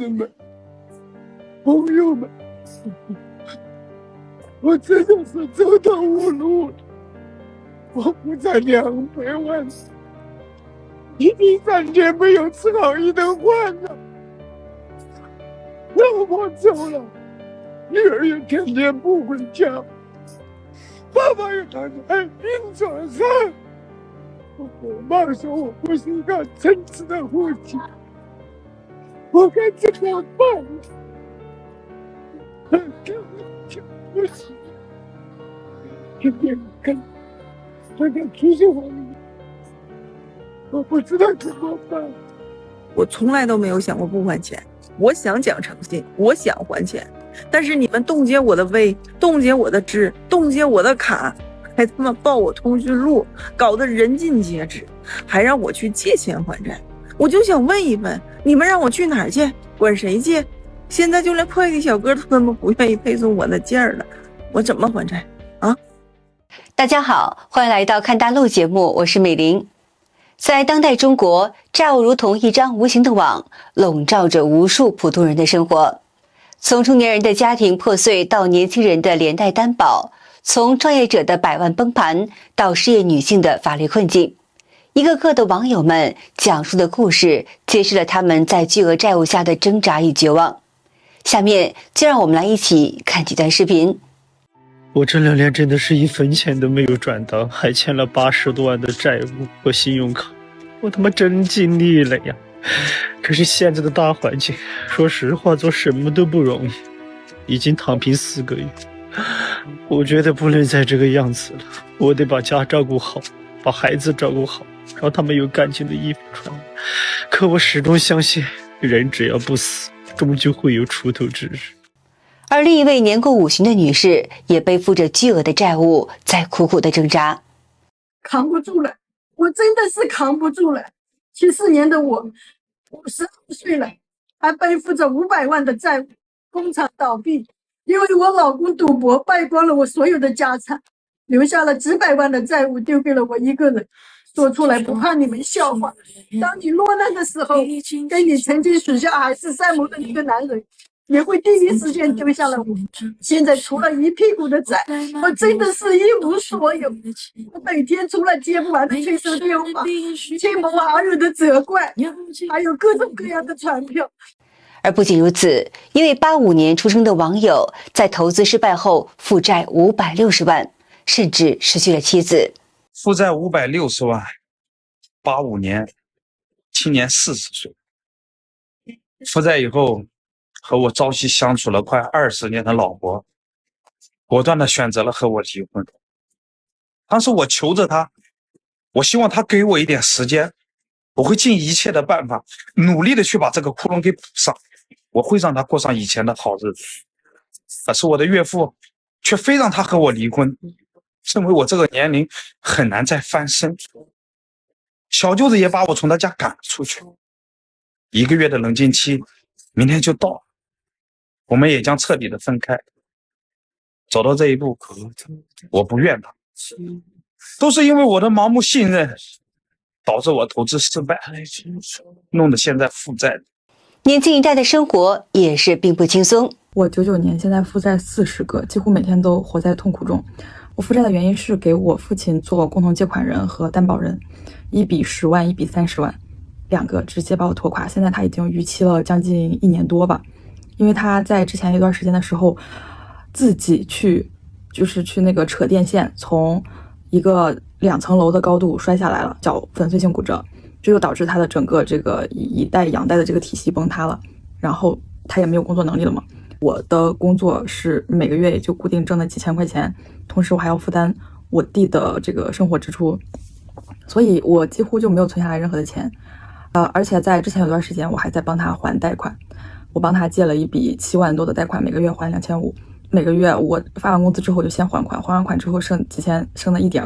人们、朋友们，我真的是走投无路了。我负债200万，一定3天没有吃好一顿饭了。老婆走了，女儿也天天不回家，爸爸也躺在病床上。我妈说我不是一个称职的父亲，我该怎么办？不行，天天跟这个出去玩，我不知道怎么办。我从来都没有想过不还钱，我想讲诚信，我想还钱，但是你们冻结我的微，冻结我的支，冻结我的卡，还他妈报我通讯录，搞得人尽皆知，还让我去借钱还债。我就想问一问，你们让我去哪儿借？管谁借？现在就连快递小哥都他妈不愿意配送我的件儿了，我怎么还债啊？大家好，欢迎来到看大陆节目，我是美玲。在当代中国，债务如同一张无形的网，笼罩着无数普通人的生活。从中年人的家庭破碎到年轻人的连带担保，从创业者的百万崩盘到失业女性的法律困境，一个个的网友们讲述的故事，揭示了他们在巨额债务下的挣扎与绝望。下面就让我们来一起看几段视频。我这2年真的是1分钱都没有赚到，还欠了80多万的债务和信用卡，我他妈真尽力了呀！可是现在的大环境，说实话做什么都不容易，已经躺平4个月，我觉得不能再这个样子了，我得把家照顾好，把孩子照顾好，让他们有干净的衣服穿。可我始终相信，人只要不死，终究会有出头之日。而另一位年过50的女士也背负着巨额的债务，在苦苦的挣扎。扛不住了，我真的是扛不住了。74年的我，52岁了，还背负着500万的债务，工厂倒闭，因为我老公赌博败光了我所有的家产，留下了几百万的债务丢给了我一个人。说出来不怕你们笑话，当你落难的时候，跟你曾经许下海誓山盟的那个男人也会第一时间丢下了我。现在除了一屁股的债，我真的是一无所有。我每天除了接不完的催收电话、亲朋好友的责怪，还有各种各样的传票。而不仅如此，一位85年出生的网友在投资失败后负债560万，甚至失去了妻子。负债560万，85年，今年40岁。负债以后，和我朝夕相处了快20年的老婆，果断地选择了和我离婚。当时我求着他，我希望他给我一点时间，我会尽一切的办法，努力的去把这个窟窿给补上，我会让他过上以前的好日子。可是我的岳父却非让他和我离婚，认为我这个年龄很难再翻身。小舅子也把我从他家赶了出去。1个月的冷静期明天就到了，我们也将彻底的分开。走到这一步，我不怨他，都是因为我的盲目信任，导致我投资失败，弄得现在负债。年轻一代的生活也是并不轻松。我99年现在负债40个，几乎每天都活在痛苦中。我负债的原因是给我父亲做共同借款人和担保人，一笔10万，一笔30万，2个直接把我拖垮。现在他已经逾期了将近1年多吧，因为他在之前一段时间的时候，自己去那个扯电线，从一个2层楼的高度摔下来了，脚粉碎性骨折，这就导致他的整个这个以贷养贷的这个体系崩塌了，然后他也没有工作能力了嘛。我的工作是每个月也就固定挣了几千块钱，同时我还要负担我弟的这个生活支出，所以我几乎就没有存下来任何的钱。而且在之前有段时间我还在帮他还贷款，我帮他借了一笔7万多的贷款，每个月还2500，每个月我发完工资之后就先还款，还完款之后剩几千，剩了一点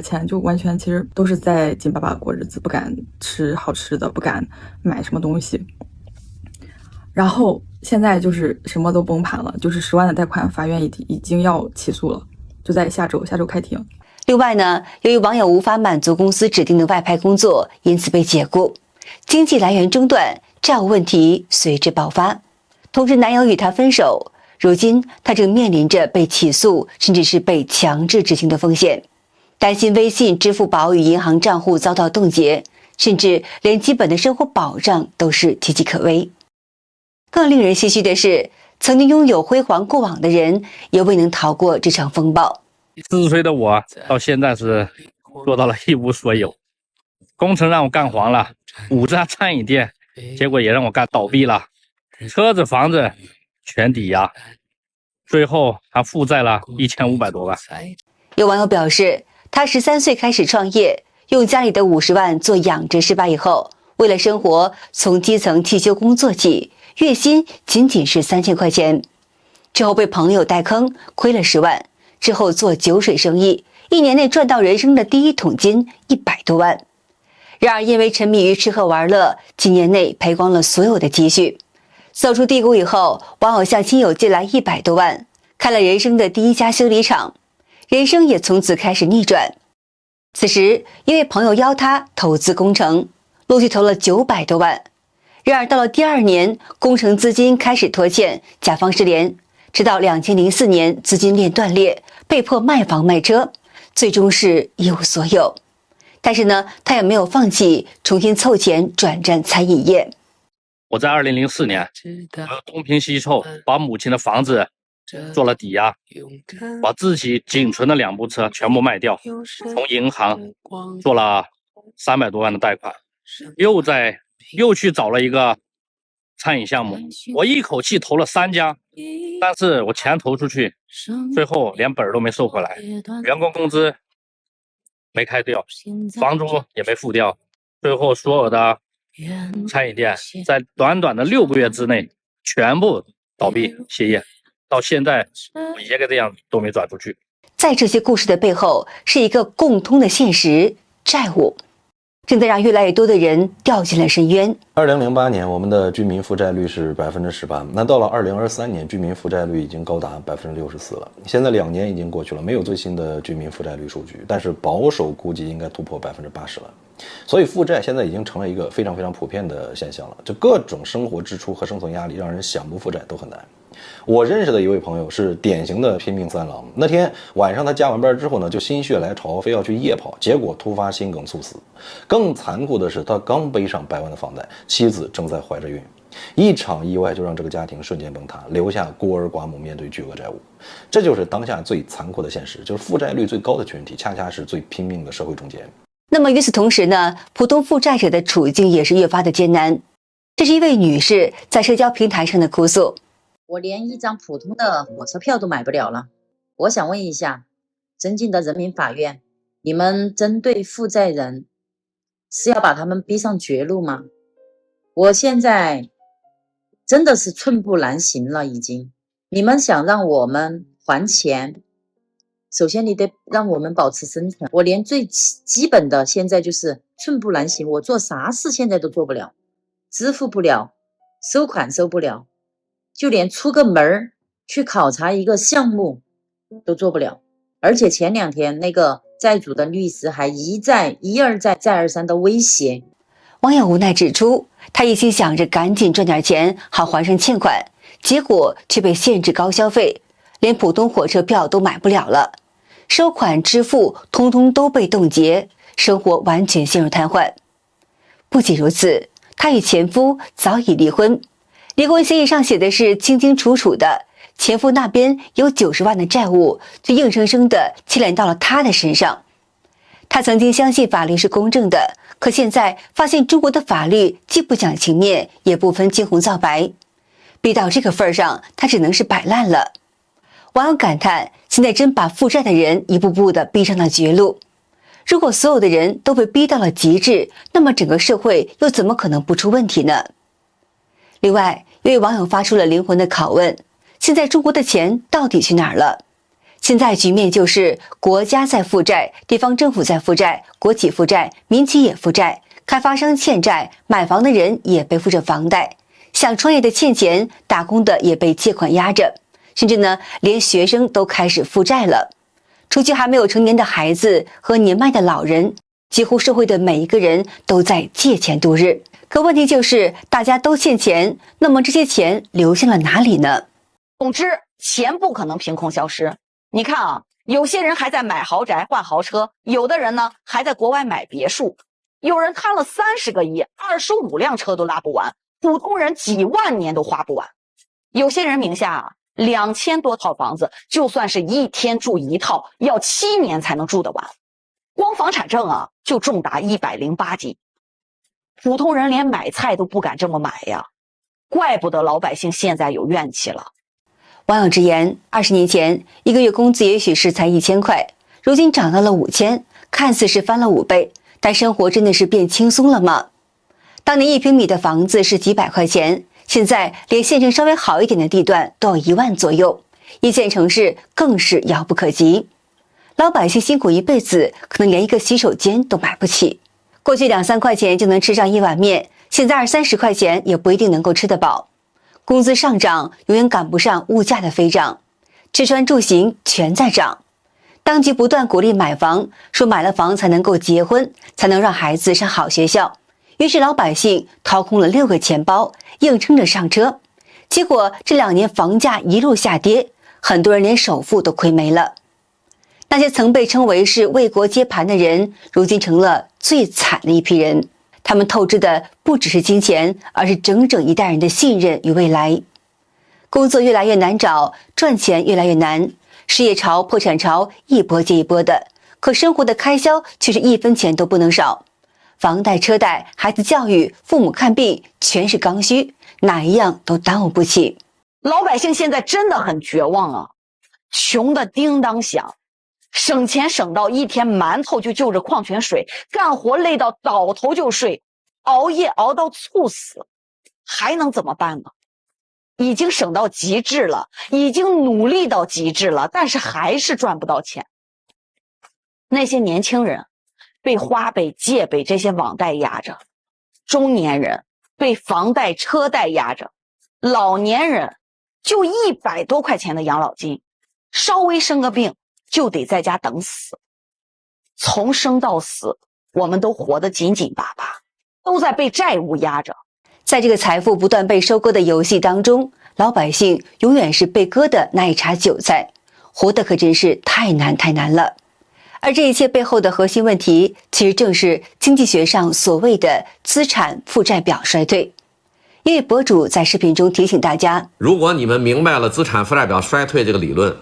钱，就完全其实都是在紧巴巴过日子，不敢吃好吃的，不敢买什么东西。然后现在就是什么都崩盘了，就是10万的贷款，法院已经要起诉了，就在下周开庭。另外呢，由于网友无法满足公司指定的外派工作，因此被解雇，经济来源中断，债务问题随之爆发。同时，男友与她分手，如今她正面临着被起诉，甚至是被强制执行的风险，担心微信、支付宝与银行账户遭到冻结，甚至连基本的生活保障都是岌岌可危。更令人唏嘘的是，曾经拥有辉煌过往的人，也未能逃过这场风暴。40岁的我到现在是做到了一无所有，工程让我干黄了，5家餐饮店，结果也让我干倒闭了，车子房子全抵押，最后还负债了1500多万。有网友表示，他13岁开始创业，用家里的50万做养殖失败以后，为了生活，从基层汽修工做起，月薪仅仅是3000块钱。之后被朋友带坑，亏了10万，之后做酒水生意，1年内赚到人生的第一桶金100多万。然而因为沉迷于吃喝玩乐，几年内赔光了所有的积蓄。走出低谷以后，网友向亲友借来100多万，开了人生的第一家修理厂，人生也从此开始逆转。此时因为朋友邀他投资工程，陆续投了900多万。然而到了第2年，工程资金开始拖欠，甲方失联，直到2004年资金链断裂，被迫卖房卖车，最终是一无所有。但是呢，他也没有放弃，重新凑钱转战餐饮业。我在2004年东拼西凑，把母亲的房子做了抵押，把自己仅存的2部车全部卖掉，从银行做了300多万的贷款，又去找了一个餐饮项目，我一口气投了3家，但是我钱投出去，最后连本都没收回来，员工工资没开掉，房租也没付掉，最后所有的餐饮店在短短的6个月之内全部倒闭歇业，到现在我一个这样都没转出去。在这些故事的背后，是一个共通的现实：债务正在让越来越多的人掉进了深渊。2008年，我们的居民负债率是18%，那到了2023年，居民负债率已经高达64%了。现在2年已经过去了，没有最新的居民负债率数据，但是保守估计应该突破80%了。所以负债现在已经成了一个非常普遍的现象了，就各种生活支出和生存压力，让人想不负债都很难。我认识的一位朋友是典型的拼命三郎，那天晚上他加完班之后呢，就心血来潮非要去夜跑，结果突发心梗猝死。更残酷的是，他刚背上100万的房贷，妻子正在怀着孕，一场意外就让这个家庭瞬间崩塌，留下孤儿寡母面对巨额债务。这就是当下最残酷的现实，就是负债率最高的群体恰恰是最拼命的社会中间。那么与此同时呢，普通负债者的处境也是越发的艰难。这是一位女士在社交平台上的哭诉：我连一张普通的火车票都买不了了。我想问一下，尊敬的人民法院，你们针对负债人是要把他们逼上绝路吗？我现在真的是寸步难行了，已经。你们想让我们还钱，首先你得让我们保持生存。我连最基本的现在就是寸步难行，我做啥事现在都做不了，支付不了，收款收不了，就连出个门去考察一个项目都做不了。而且前2天那个债主的律师还一而再再而三的威胁。网友无奈指出，他一心想着赶紧赚点钱好还上欠款，结果却被限制高消费，连普通火车票都买不了了，收款支付通通都被冻结，生活完全陷入瘫痪。不仅如此，她与前夫早已离婚，离婚协议上写的是清清楚楚的，前夫那边有90万的债务，却硬生生的牵连到了她的身上。她曾经相信法律是公正的，可现在发现中国的法律既不讲情面，也不分青红皂白，逼到这个份上，她只能是摆烂了。网友感叹，现在真把负债的人一步步的逼上了绝路。如果所有的人都被逼到了极致，那么整个社会又怎么可能不出问题呢？另外，有位网友发出了灵魂的拷问：现在中国的钱到底去哪儿了？现在局面就是国家在负债，地方政府在负债，国企负债，民企也负债，开发商欠债，买房的人也背负着房贷，想创业的欠钱，打工的也被借款压着，甚至呢，连学生都开始负债了。除去还没有成年的孩子和年迈的老人，几乎社会的每一个人都在借钱度日。可问题就是大家都欠钱，那么这些钱流向了哪里呢？总之，钱不可能凭空消失。你看啊，有些人还在买豪宅换豪车，有的人呢还在国外买别墅，有人贪了30个亿，25辆车都拉不完，普通人几万年都花不完。有些人名下啊2000多套房子，就算是一天住一套，要7年才能住得完。光房产证啊就重达108斤，普通人连买菜都不敢这么买呀，怪不得老百姓现在有怨气了。网友直言，20年前一个月工资也许是才1000块，如今涨到了5000，看似是翻了5倍，但生活真的是变轻松了吗？当年1平米的房子是几百块钱，现在连县城稍微好一点的地段都要1万左右，一线城市更是遥不可及。老百姓辛苦一辈子，可能连一个洗手间都买不起。过去2-3块钱就能吃上一碗面，现在20-30块钱也不一定能够吃得饱。工资上涨永远赶不上物价的飞涨，吃穿住行全在涨。当局不断鼓励买房，说买了房才能够结婚，才能让孩子上好学校。于是老百姓掏空了6个钱包，硬撑着上车。结果这2年房价一路下跌，很多人连首付都亏没了。那些曾被称为是为国接盘的人，如今成了最惨的一批人。他们透支的不只是金钱，而是整整一代人的信任与未来。工作越来越难找，赚钱越来越难，失业潮、破产潮一波接一波的，可生活的开销却是1分钱都不能少。房贷、车贷、孩子教育、父母看病，全是刚需，哪一样都耽误不起。老百姓现在真的很绝望啊，穷的叮当响。省钱省到一天馒头就就着矿泉水，干活累到倒头就睡，熬夜熬到猝死，还能怎么办呢？已经省到极致了，已经努力到极致了，但是还是赚不到钱。那些年轻人被花呗、借呗这些网贷压着，中年人被房贷、车贷压着，老年人就100多块钱的养老金，稍微生个病就得在家等死。从生到死，我们都活得紧紧巴巴，都在被债务压着。在这个财富不断被收割的游戏当中，老百姓永远是被割的那一茬韭菜，活得可真是太难太难了。而这一切背后的核心问题，其实正是经济学上所谓的资产负债表衰退。一位博主在视频中提醒大家，如果你们明白了资产负债表衰退这个理论，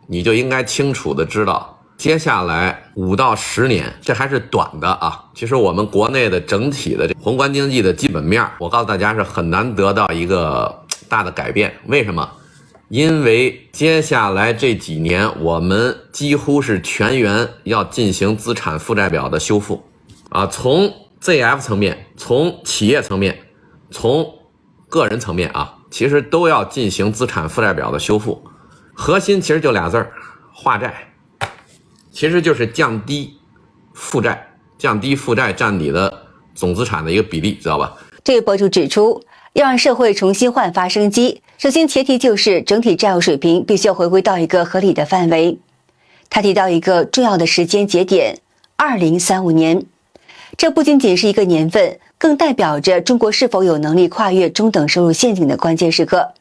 你就应该清楚的知道，接下来5到10年，这还是短的啊。其实我们国内的整体的宏观经济的基本面，我告诉大家是很难得到一个大的改变。为什么？因为接下来这几年，我们几乎是全员要进行资产负债表的修复啊，从 ZF 层面，从企业层面，从个人层面啊，其实都要进行资产负债表的修复。核心其实就2字儿，化债，其实就是降低负债，降低负债占你的总资产的一个比例，知道吧？这位博主指出，要让社会重新焕发生机，首先前提就是整体债务水平必须要回归到一个合理的范围。他提到一个重要的时间节点，2035年。这不仅仅是一个年份，更代表着中国是否有能力跨越中等收入陷阱的关键时刻。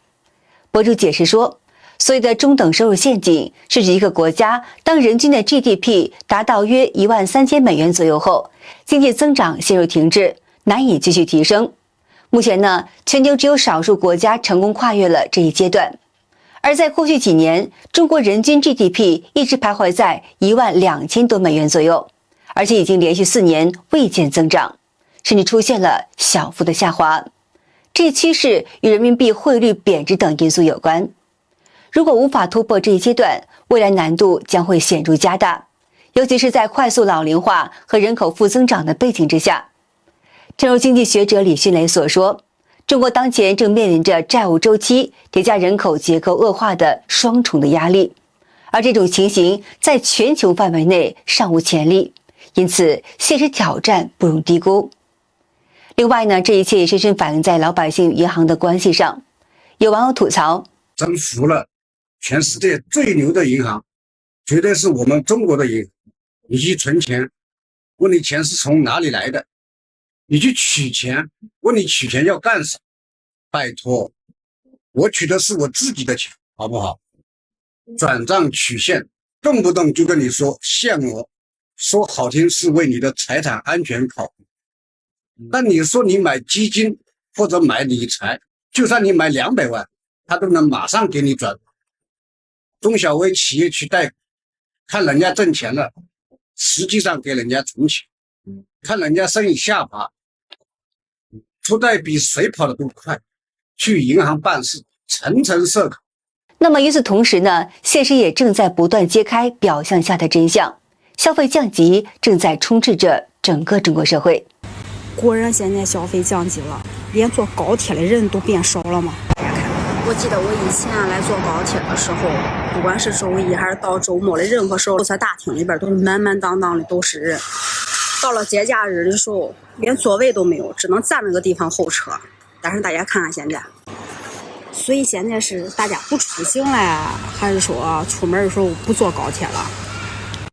博主解释说，所谓的中等收入陷阱，是指一个国家当人均的 GDP 达到约13000美元左右后，经济增长陷入停滞，难以继续提升。目前呢，全球只有少数国家成功跨越了这一阶段。而在过去几年，中国人均 GDP 一直徘徊在12000多美元左右，而且已经连续4年未见增长，甚至出现了小幅的下滑。这一趋势与人民币汇率贬值等因素有关。如果无法突破这一阶段，未来难度将会显著加大，尤其是在快速老龄化和人口负增长的背景之下。正如经济学者李迅雷所说，中国当前正面临着债务周期叠加人口结构恶化的双重的压力，而这种情形在全球范围内尚无前例，因此现实挑战不容低估。另外呢，这一切也深深反映在老百姓与银行的关系上。有网友吐槽，征服了全世界最牛的银行，绝对是我们中国的银行。你去存钱，问你钱是从哪里来的，你去取钱，问你取钱要干啥？拜托，我取的是我自己的钱，好不好？转账取现，动不动就跟你说限额，说好听是为你的财产安全考虑，但你说你买基金或者买理财，就算你买200万，他都能马上给你转。中小微企业去贷款，看人家挣钱了，实际上给人家存钱，看人家生意下滑，出贷比谁跑得都快，去银行办事层层涉考。那么与此同时呢，现实也正在不断揭开表象下的真相，消费降级正在充斥着整个中国社会。果然现在消费降级了，连坐高铁的人都变少了嘛。我记得我以前来坐高铁的时候，不管是周一还是到周末的任何时候，候车大厅里边都是满满当当的都是人。到了节假日的时候，连座位都没有，只能站那个地方候车。但是大家看看现在，所以现在是大家不出行了，还是说出门的时候不坐高铁了？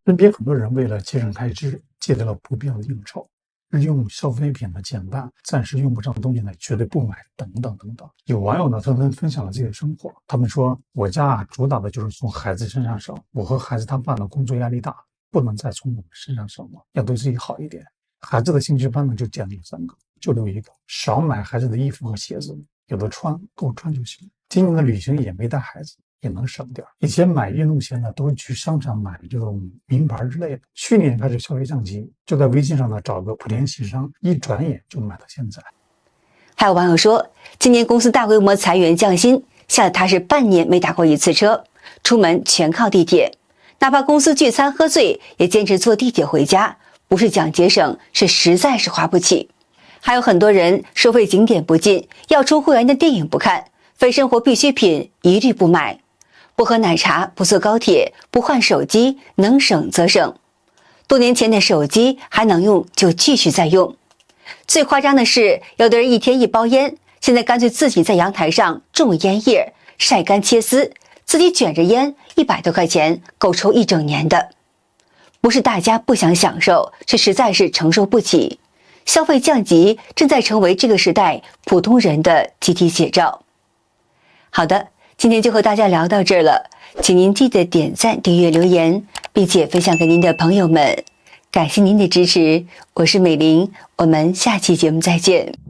身边很多人为了节省开支，戒掉了不必要的应酬。日用消费品的减半，暂时用不上的东西呢，绝对不买，等等等等。有网友呢纷纷分享了自己的生活，他们说：“我家主打的就是从孩子身上省，我和孩子他爸呢工作压力大，不能再从我们身上省了，要对自己好一点。孩子的兴趣班呢就减了3个，就留1个，少买孩子的衣服和鞋子，有的穿够穿就行。今年的旅行也没带孩子。”也能省点。以前买运动鞋呢，都是去商场买这种名牌之类的。去年开始消费降级，就在微信上呢找个莆田系商，一转眼就买到现在。还有网友说，今年公司大规模裁员降薪，吓得他是半年没打过1次车，出门全靠地铁，哪怕公司聚餐喝醉，也坚持坐地铁回家。不是讲节省，是实在是花不起。还有很多人收费景点不进，要充会员的电影不看，非生活必需品一律不买。不喝奶茶，不坐高铁，不换手机，能省则省。多年前的手机还能用就继续再用。最夸张的是，有的人1天1包烟，现在干脆自己在阳台上种烟叶，晒干切丝，自己卷着烟，100多块钱够抽1整年的。不是大家不想享受，是实在是承受不起。消费降级正在成为这个时代普通人的集体写照。好的，今天就和大家聊到这儿了，请您记得点赞、订阅、留言，并且分享给您的朋友们。感谢您的支持，我是美玲，我们下期节目再见。